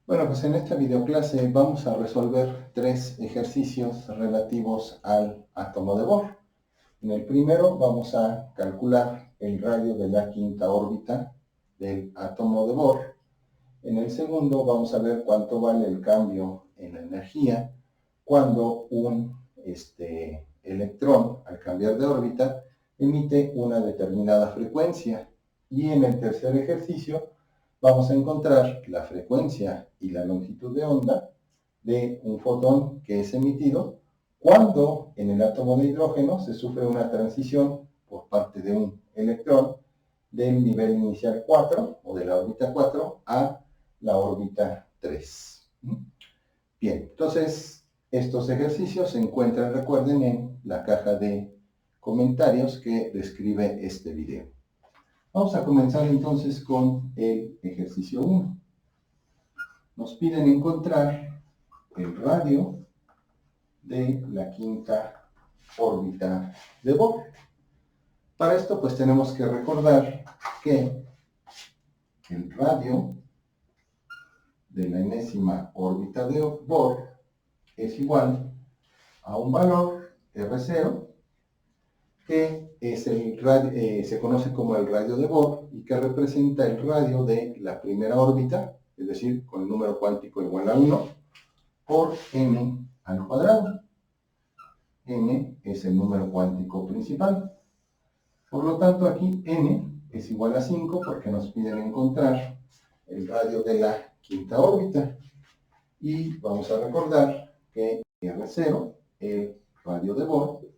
Bueno, pues en esta videoclase vamos a resolver tres ejercicios relativos al átomo de Bohr. En el primero vamos a calcular el radio de la quinta órbita del átomo de Bohr. En el segundo vamos a ver cuánto vale el cambio en la energía cuando un electrón, al cambiar de órbita, emite una determinada frecuencia. Y en el tercer ejercicio vamos a encontrar la frecuencia y la longitud de onda de un fotón que es emitido cuando en el átomo de hidrógeno se sufre una transición por parte de un electrón del nivel inicial 4 o de la órbita 4 a la órbita 3. Bien, entonces estos ejercicios se encuentran, recuerden, en la caja de comentarios que describe este video. Vamos a comenzar entonces con el ejercicio 1. Nos piden encontrar el radio de la quinta órbita de Bohr. Para esto pues tenemos que recordar que el radio de la enésima órbita de Bohr es igual a un valor R0 que es se conoce como el radio de Bohr y que representa el radio de la primera órbita, es decir, con el número cuántico igual a 1, por n al cuadrado. N es el número cuántico principal. Por lo tanto, aquí n es igual a 5 porque nos piden encontrar el radio de la quinta órbita. Y vamos a recordar que R0, el radio de Bohr,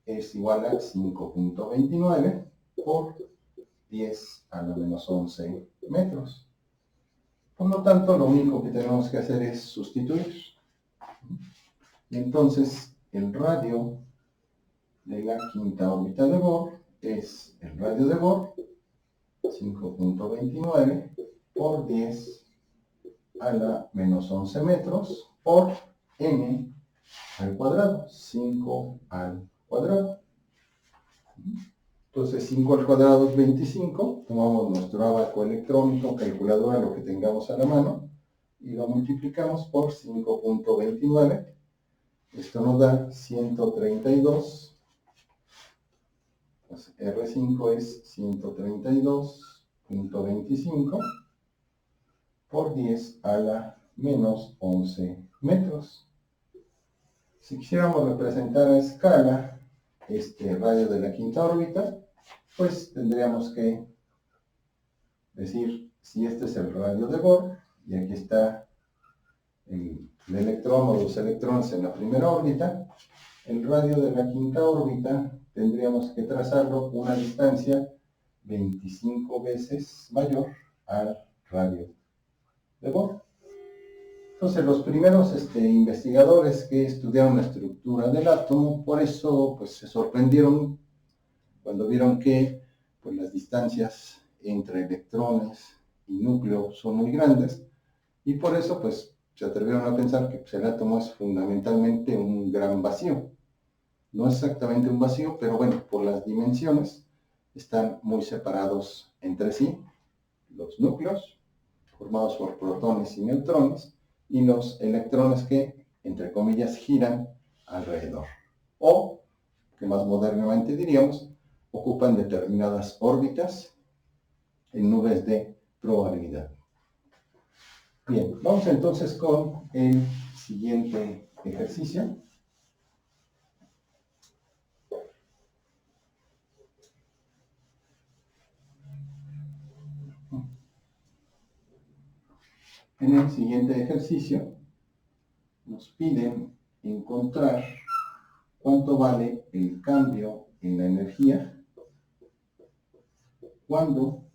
es igual a 5.29 por 10 a la menos 11 metros. Por lo tanto, lo único que tenemos que hacer es sustituir. Y entonces, el radio de la quinta órbita de Bohr es el radio de Bohr, 5.29 por 10 a la menos 11 metros por n al cuadrado, 5 al cuadrado. Entonces 5 al cuadrado es 25, tomamos nuestro abaco electrónico, calculadora, lo que tengamos a la mano, y lo multiplicamos por 5.29. Esto nos da 132. Pues R5 es 132.25 por 10 a la menos 11 metros. Si quisiéramos representar a escala este radio de la quinta órbita, pues tendríamos que decir si este es el radio de Bohr, y aquí está el electrón o los electrones en la primera órbita. El radio de la quinta órbita tendríamos que trazarlo una distancia 25 veces mayor al radio de Bohr. Entonces, los primeros investigadores que estudiaron la estructura del átomo, por eso pues, se sorprendieron cuando vieron que pues, las distancias entre electrones y núcleo son muy grandes, y por eso pues, se atrevieron a pensar que pues, el átomo es fundamentalmente un gran vacío. No es exactamente un vacío, pero bueno, por las dimensiones están muy separados entre sí los núcleos, formados por protones y neutrones, y los electrones que, entre comillas, giran alrededor. O, que más modernamente diríamos, ocupan determinadas órbitas en nubes de probabilidad. Bien, vamos entonces con el siguiente ejercicio. En el siguiente ejercicio nos piden encontrar cuánto vale el cambio en la energía cuando,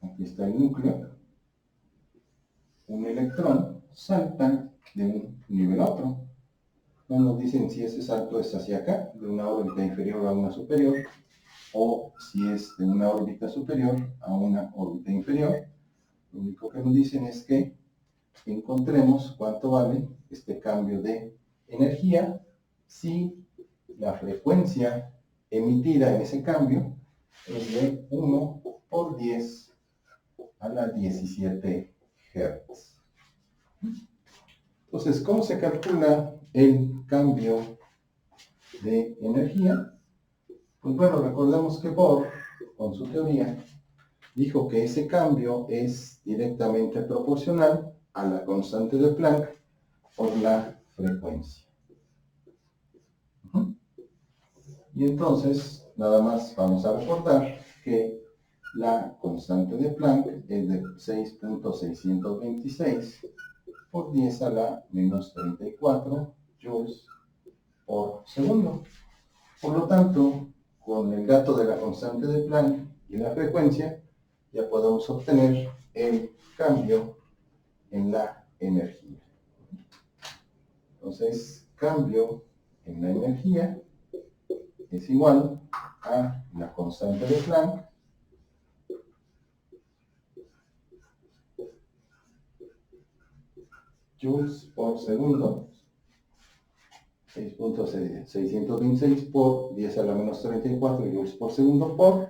aquí está el núcleo, un electrón salta de un nivel a otro. No nos dicen si ese salto es hacia acá, de una órbita inferior a una superior, o si es de una órbita superior a una órbita inferior. Lo único que nos dicen es que encontremos cuánto vale este cambio de energía si la frecuencia emitida en ese cambio es de 1 por 10 a la 17 Hz. Entonces, ¿cómo se calcula el cambio de energía? Pues bueno, recordemos que Bohr, con su teoría, dijo que ese cambio es directamente proporcional a la constante de Planck por la frecuencia. Y entonces, nada más vamos a recordar que la constante de Planck es de 6.626 por 10 a la menos 34 joules por segundo. Por lo tanto, con el dato de la constante de Planck y la frecuencia, ya podemos obtener el cambio en la energía. Entonces, cambio en la energía es igual a la constante de Planck joules por segundo, 6.626 por 10 a la menos 34 joules por segundo por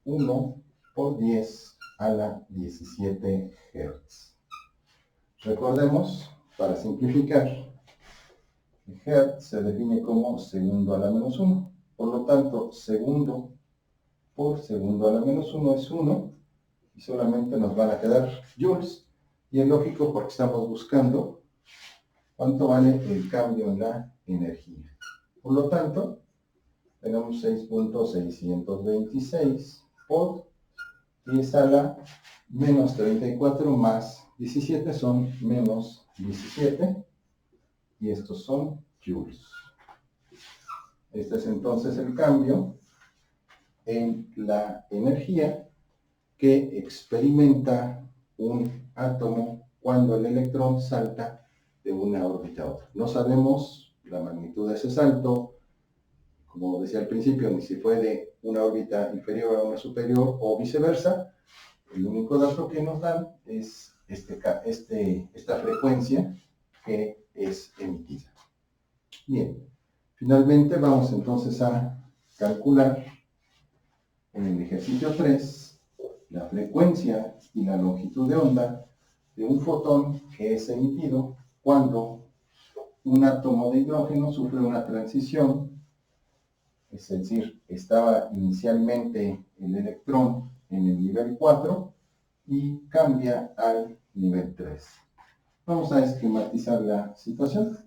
1 por 10 a la 17 Hz. Recordemos, para simplificar, el Hertz se define como segundo a la menos 1. Por lo tanto, segundo por segundo a la menos 1 es 1 y solamente nos van a quedar joules. Y es lógico porque estamos buscando cuánto vale el cambio en la energía. Por lo tanto, tenemos 6.626 por 10 a la menos 34 más 17 son menos 17 y estos son joules. Este es entonces el cambio en la energía que experimenta un átomo cuando el electrón salta de una órbita a otra. No sabemos la magnitud de ese salto, como decía al principio, ni si fue de una órbita inferior a una superior o viceversa. El único dato que nos dan es esta frecuencia que es emitida. Bien, finalmente vamos entonces a calcular en el ejercicio 3 la frecuencia y la longitud de onda de un fotón que es emitido cuando un átomo de hidrógeno sufre una transición, es decir, estaba inicialmente el electrón en el nivel 4 y cambia al nivel 3. Vamos a esquematizar la situación.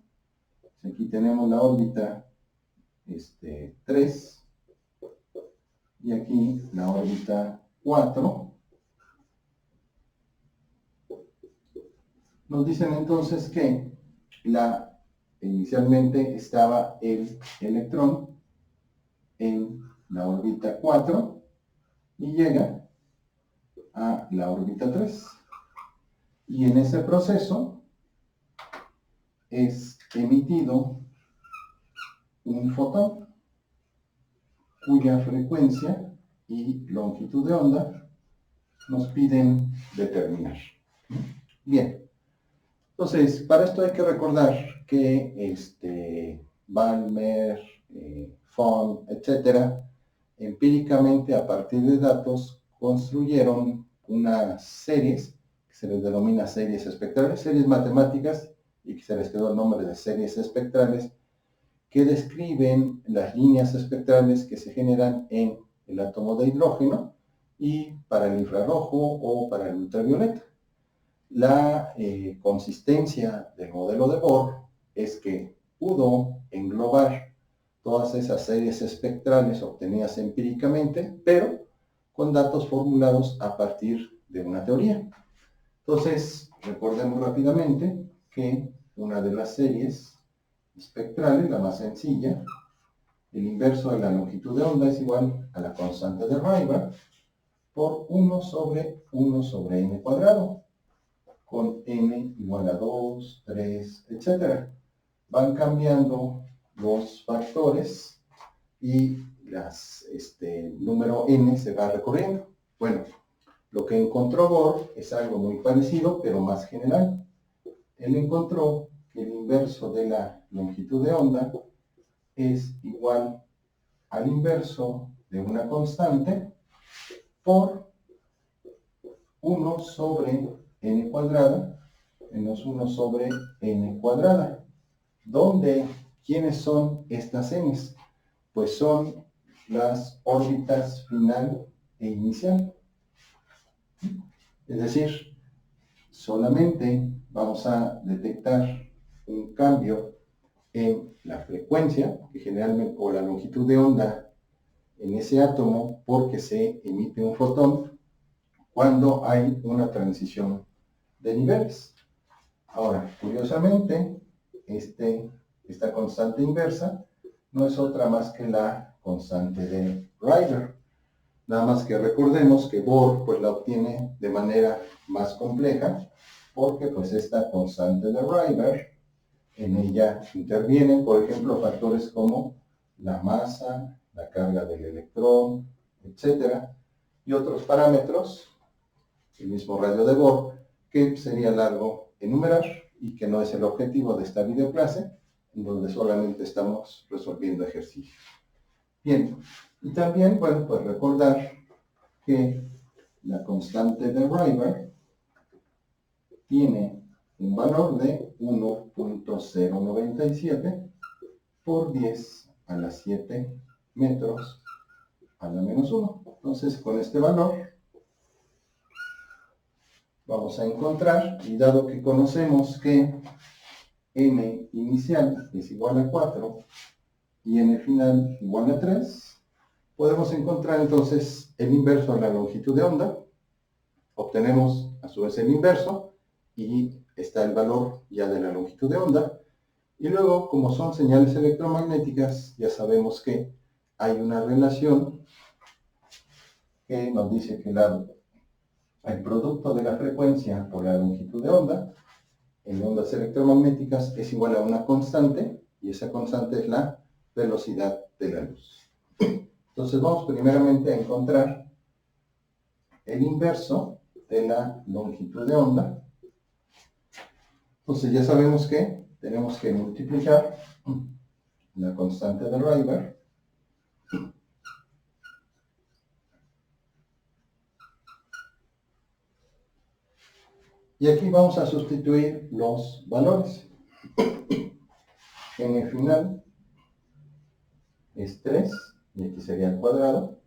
Aquí tenemos la órbita 3 y aquí la órbita 4. Nos dicen entonces que inicialmente estaba el electrón en la órbita 4 y llega a la órbita 3. Y en ese proceso es emitido un fotón cuya frecuencia y longitud de onda nos piden determinar. Bien, entonces, para esto hay que recordar que Balmer, Font, etcétera, empíricamente a partir de datos construyeron unas series que se les denomina series espectrales, series matemáticas, y que se les quedó el nombre de series espectrales, que describen las líneas espectrales que se generan en el átomo de hidrógeno y para el infrarrojo o para el ultravioleta. La consistencia del modelo de Bohr es que pudo englobar todas esas series espectrales obtenidas empíricamente, pero con datos formulados a partir de una teoría. Entonces, recordemos rápidamente que una de las series espectrales, la más sencilla, el inverso de la longitud de onda es igual a la constante de Rayleigh por 1 sobre n cuadrado, con n igual a 2, 3, etc. Van cambiando los factores y número n se va recorriendo. Bueno, lo que encontró Bohr es algo muy parecido, pero más general. Él encontró que el inverso de la longitud de onda es igual al inverso de una constante por 1 sobre n cuadrada menos 1 sobre n cuadrada. ¿Dónde? ¿Quiénes son estas n's? Pues son las órbitas final e inicial. Es decir, solamente vamos a detectar un cambio en la frecuencia, que generalmente, o la longitud de onda en ese átomo, porque se emite un fotón cuando hay una transición de niveles. Ahora, curiosamente, esta constante inversa no es otra más que la constante de Rydberg. Nada más que recordemos que Bohr pues la obtiene de manera más compleja, porque pues esta constante de Rydberg, en ella intervienen, por ejemplo, factores como la masa, la carga del electrón, etcétera, y otros parámetros, el mismo radio de Bohr, que sería largo enumerar y que no es el objetivo de esta videoclase, en donde solamente estamos resolviendo ejercicios. Bien, y también, bueno, pues recordar que la constante de Rydberg tiene un valor de 1.097 por 10 a la 7 metros a la menos 1. Entonces, con este valor vamos a encontrar, y dado que conocemos que n inicial es igual a 4 y n final igual a 3, podemos encontrar entonces el inverso a la longitud de onda. Obtenemos a su vez el inverso y está el valor ya de la longitud de onda. Y luego, como son señales electromagnéticas, ya sabemos que hay una relación que nos dice que el producto de la frecuencia por la longitud de onda en ondas electromagnéticas es igual a una constante, y esa constante es la velocidad de la luz. Entonces vamos primeramente a encontrar el inverso de la longitud de onda. Entonces ya sabemos que tenemos que multiplicar la constante de Rydberg y aquí vamos a sustituir los valores. N final es 3, y aquí sería al cuadrado,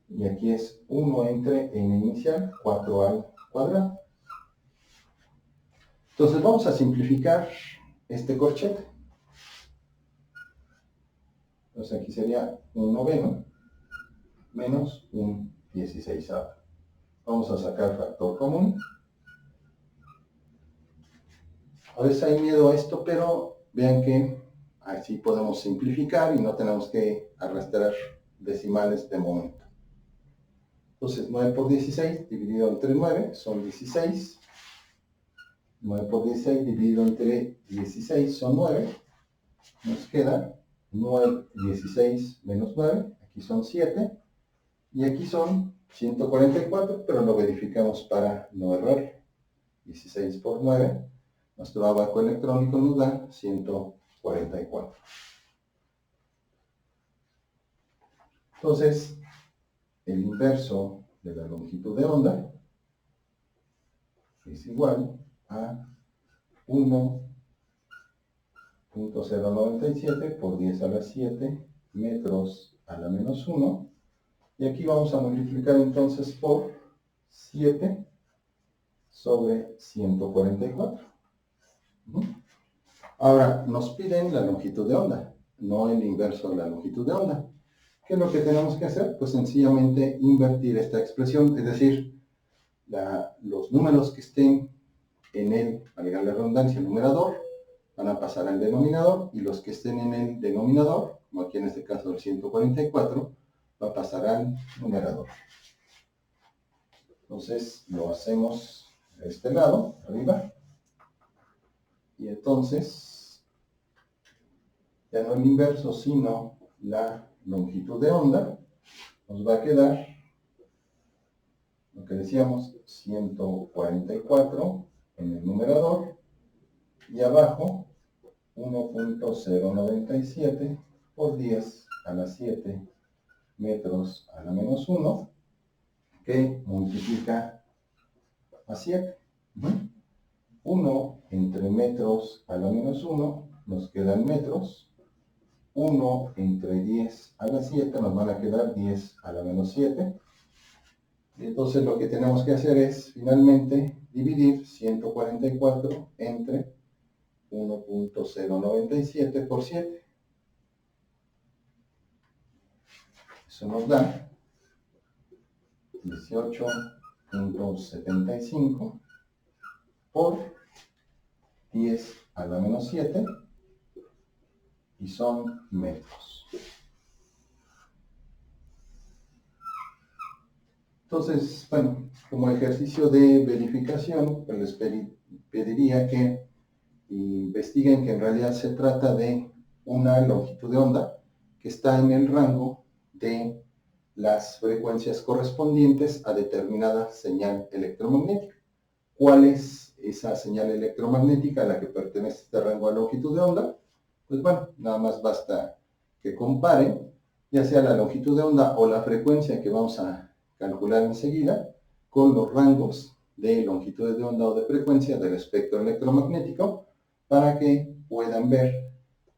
y aquí es 1 entre n inicial, 4 al cuadrado. Entonces vamos a simplificar este corchete. Entonces aquí sería un noveno menos un 16avo. Vamos a sacar factor común. A veces hay miedo a esto, pero vean que así podemos simplificar y no tenemos que arrastrar decimales de momento. Entonces 9 por 16 dividido entre 9 son 16. 9 por 16 dividido entre 16 son 9. Nos queda 9, 16 menos 9. Aquí son 7. Y aquí son 144, pero lo verificamos para no errar. 16 por 9. Nuestro abaco electrónico nos da 144. Entonces, el inverso de la longitud de onda es igual a 1.097 por 10 a la 7 metros a la menos 1. Y aquí vamos a multiplicar entonces por 7 sobre 144. Ahora, nos piden la longitud de onda, no el inverso de la longitud de onda. ¿Qué es lo que tenemos que hacer? Pues sencillamente invertir esta expresión, es decir, los números que estén en el, valga la redundancia, el numerador, van a pasar al denominador, y los que estén en el denominador, como aquí en este caso el 144, va a pasar al numerador. Entonces lo hacemos de este lado, arriba, y entonces ya no el inverso, sino la longitud de onda, nos va a quedar lo que decíamos, 144 en el numerador, y abajo 1.097 por 10 a la 7 metros a la menos 1, que multiplica a 7. 1 entre metros a la menos 1 nos quedan metros. 1 entre 10 a la 7 nos van a quedar 10 a la menos 7. Y entonces lo que tenemos que hacer es finalmente dividir 144 entre 1.097 por 7. Eso nos da 18.75 por 10 a la menos 7 y son metros. Entonces, bueno, como ejercicio de verificación, pues les pediría que investiguen que en realidad se trata de una longitud de onda que está en el rango de las frecuencias correspondientes a determinada señal electromagnética. ¿Cuál es esa señal electromagnética a la que pertenece este rango de longitud de onda? Pues bueno, nada más basta que comparen, ya sea la longitud de onda o la frecuencia que vamos a calcular enseguida, con los rangos de longitud de onda o de frecuencia del espectro electromagnético, para que puedan ver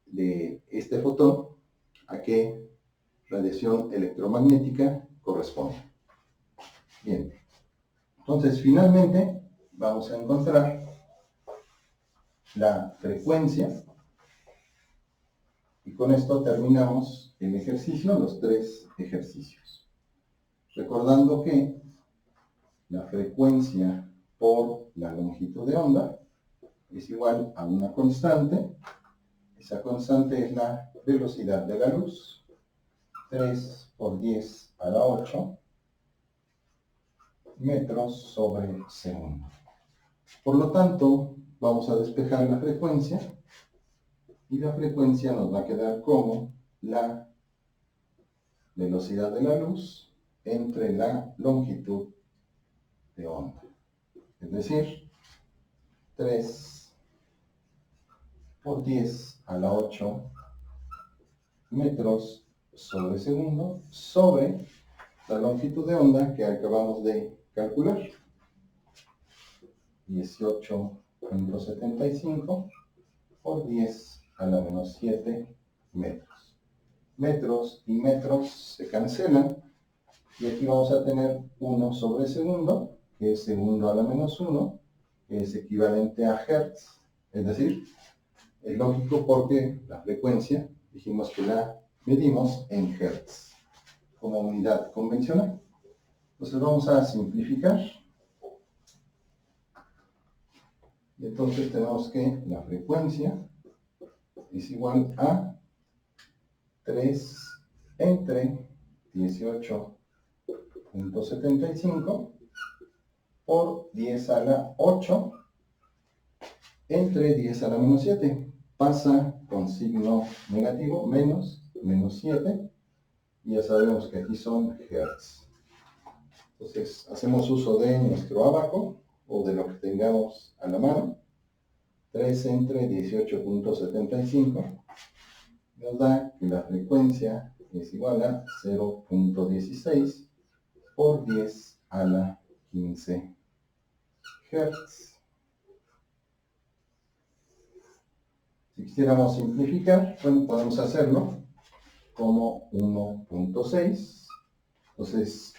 de este fotón a qué radiación electromagnética corresponde. Bien, entonces finalmente vamos a encontrar la frecuencia y con esto terminamos el ejercicio, los 3 ejercicios. Recordando que la frecuencia por la longitud de onda es igual a una constante. Esa constante es la velocidad de la luz, 3 por 10 a la 8 metros sobre segundo. Por lo tanto, vamos a despejar la frecuencia y la frecuencia nos va a quedar como la velocidad de la luz entre la longitud de onda. Es decir, 3 por 10 a la 8 metros sobre segundo sobre la longitud de onda que acabamos de calcular. 18.75 por 10 a la menos 7 metros. Metros y metros se cancelan y aquí vamos a tener 1 sobre segundo, que es segundo a la menos 1, que es equivalente a hertz. Es decir, es lógico porque la frecuencia dijimos que la medimos en hertz como unidad convencional. Entonces vamos a simplificar. Y entonces tenemos que la frecuencia es igual a 3 entre 18.75 por 10 a la 8 entre 10 a la menos 7. Pasa con signo negativo, menos 7. Y ya sabemos que aquí son hertz. Entonces hacemos uso de nuestro abaco o de lo que tengamos a la mano. 3 entre 18.75 nos da que la frecuencia es igual a 0.16 por 10 a la 15 Hz. Si quisiéramos simplificar, bueno, podemos hacerlo como 1.6. Entonces,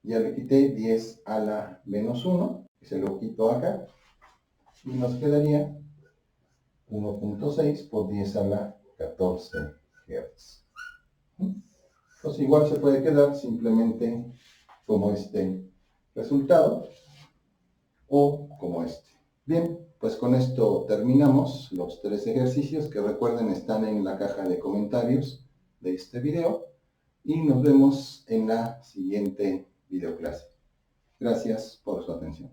ya le quité 10 a la menos 1, y se lo quito acá, y nos quedaría 1.6 por 10 a la 14 Hz. Entonces, igual se puede quedar simplemente como este resultado o como este. Bien, pues con esto terminamos los 3 ejercicios que recuerden están en la caja de comentarios de este video y nos vemos en la siguiente videoclase. Gracias por su atención.